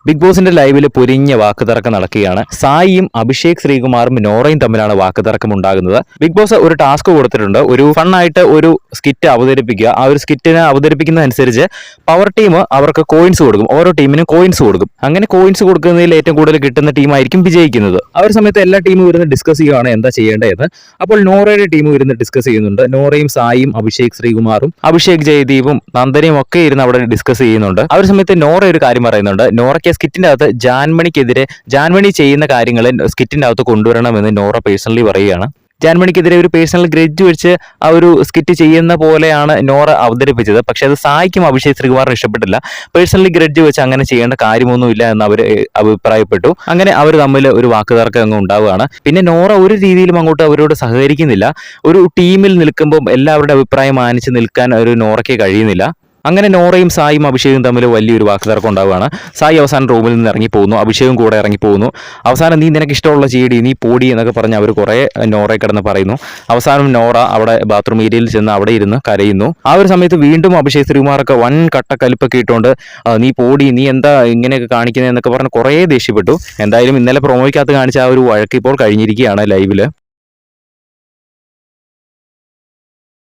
Big ബോസിന്റെ ലൈവിൽ പൊരിഞ്ഞ വാക്കുതർക്കം നടക്കുകയാണ്. സായിയും അഭിഷേക് ശ്രീകുമാറും നോറയും തമ്മിലാണ് വാക്കുതർക്കം ഉണ്ടാകുന്നത്. ബിഗ് ബോസ് ഒരു ടാസ്ക് കൊടുത്തിട്ടുണ്ട്, ഒരു ഫണ്ണായിട്ട് ഒരു സ്കിറ്റ് അവതരിപ്പിക്കുക. ആ ഒരു സ്കിറ്റിനെ അവതരിപ്പിക്കുന്നതനുസരിച്ച് പവർ ടീം അവർക്ക് കോയിൻസ് കൊടുക്കും, ഓരോ ടീമിനും കോയിൻസ് കൊടുക്കും. അങ്ങനെ കോയിൻസ് കൊടുക്കുന്നതിൽ ഏറ്റവും കൂടുതൽ കിട്ടുന്ന ടീമായിരിക്കും വിജയിക്കുന്നത്. ആ ഒരു സമയത്ത് എല്ലാ ടീമും ഇരുന്ന് ഡിസ്കസ് ചെയ്യുകയാണ് എന്താ ചെയ്യേണ്ടതെന്ന്. അപ്പോൾ നോറയുടെ ടീം ഇരുന്ന് ഡിസ്കസ് ചെയ്യുന്നുണ്ട്. നോറയും സായിയും അഭിഷേക് ശ്രീകുമാറും അഭിഷേക് ജയദീപും നന്ദനയും ഒക്കെ ഇരുന്ന് അവിടെ ഡിസ്കസ് ചെയ്യുന്നുണ്ട്. ആ ഒരു സമയത്ത് നോറ ഒരു കാര്യം പറയുന്നുണ്ട്. നോറയ്ക്ക് സ്കിറ്റിന്റെ അകത്ത് ജാൻമണി ചെയ്യുന്ന കാര്യങ്ങൾ സ്കിറ്റിന്റെ അകത്ത് കൊണ്ടുവരണമെന്ന് നോറ പേഴ്സണലി പറയുകയാണ്. ജാൻമണിക്കെതിരെ ഒരു പേഴ്സണൽ ഗ്രഡ്ജ് വെച്ച് ആ ഒരു സ്കിറ്റ് ചെയ്യുന്ന പോലെയാണ് നോറ അവതരിപ്പിച്ചത്. പക്ഷെ അത് സായിക്കും അഭിഷേക് ശ്രീകുമാറിന് ഇഷ്ടപ്പെട്ടില്ല. പേഴ്സണലി ഗ്രഡ്ജ് വെച്ച് അങ്ങനെ ചെയ്യേണ്ട കാര്യമൊന്നുമില്ല എന്ന് അവർ അഭിപ്രായപ്പെട്ടു. അങ്ങനെ അവർ തമ്മിൽ ഒരു വാക്കുതർക്കം അങ്ങ് ഉണ്ടാവുകയാണ്. പിന്നെ നോറ ഒരു രീതിയിലും അങ്ങോട്ട് അവരോട് സഹകരിക്കുന്നില്ല. ഒരു ടീമിൽ നിൽക്കുമ്പോൾ എല്ലാവരുടെ അഭിപ്രായം മാനിച്ച് നിൽക്കാൻ ഒരു നോറയ്ക്ക് കഴിയുന്നില്ല. അങ്ങനെ നോറയും സായും അഭിഷേകും തമ്മിൽ വലിയൊരു വാക്കുതർക്കം ഉണ്ടാവുകയാണ്. സായി അവസാനം റൂമിൽ നിന്ന് ഇറങ്ങിപ്പോകുന്നു, അഭിഷേകും കൂടെ ഇറങ്ങിപ്പോകുന്നു. അവസാനം നീ നിനക്ക് ഇഷ്ടമുള്ള ചെയ്യടി, നീ പോടി എന്നൊക്കെ പറഞ്ഞ് അവർ കുറേ നോറയെ കിടന്ന് പറയുന്നു. അവസാനം നോറ അവിടെ ബാത്റൂം ഏരിയയിൽ ചെന്ന് അവിടെ ഇരുന്ന് കരയുന്നു. ആ ഒരു സമയത്ത് വീണ്ടും അഭിഷേക് ശ്രീകുമാറൊക്കെ വൻ കട്ടക്കലിപ്പൊക്കെ ഇട്ടുകൊണ്ട് നീ പോടി, നീ എന്താ ഇങ്ങനെയൊക്കെ കാണിക്കുന്നത് എന്നൊക്കെ പറഞ്ഞ് കുറേ ദേഷ്യപ്പെട്ടു. എന്തായാലും ഇന്നലെ പ്രൊമോയ്ക്കകത്ത് കാണിച്ച ആ ഒരു വഴക്ക് ഇപ്പോൾ കഴിഞ്ഞിരിക്കുകയാണ് ലൈവില്.